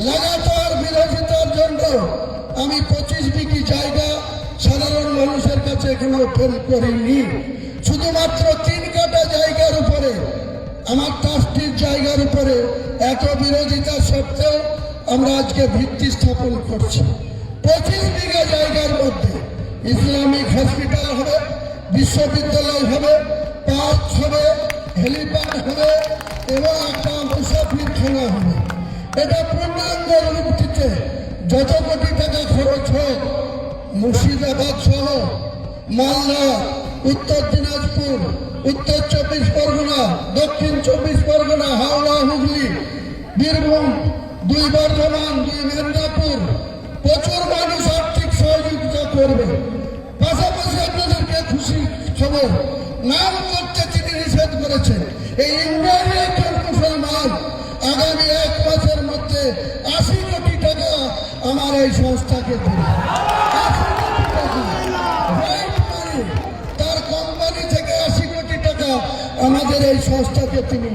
লাগাতার বিরোধিতার জন্য আমি 25 বিঘি জায়গা সাধারণ মানুষের কাছে এখনো ফেল করিনি। শুধুমাত্র 3 কাঠা জায়গার উপরে, আমার ট্রাস্টির জায়গার উপরে এত বিরোধিতা সত্ত্বেও আমরা আজকে ভিত্তি স্থাপন করছি। 25 বিঘা জায়গার মধ্যে ইসলামিক হসপিটাল হবে, বিশ্ববিদ্যালয় হবে, পার্ক হবে, হেলিপ্যাড হবে এবং একটা মুসাফিরখানা হবে। এটা পূর্ণাঙ্গ রূপটিতে যত কোটি টাকা খরচ হোক, মুর্শিদাবাদ সহ মালদা, উত্তর দিনাজপুর, উত্তর 24 পরগনা, দক্ষিণ 24 পরগনা, হাওড়া, হুগলি, বীরভূম, 2 বর্ধমান, 2 মেদিনীপুর, প্রচুর মানুষ আর্থিক সহযোগিতা করবে। পাশাপাশি আপনাদেরকে খুশি খবর, নাম করতে তিনি নিষেধ করেছেন। এই ইন্ডিয়ান একজন মুসলমান আগামী 1 মাসের মধ্যে 80 কোটি টাকা আমার এই সংস্থাকে দেবে। তার কোম্পানি থেকে 80 কোটি টাকা আমাদের এই সংস্থাকে তিনি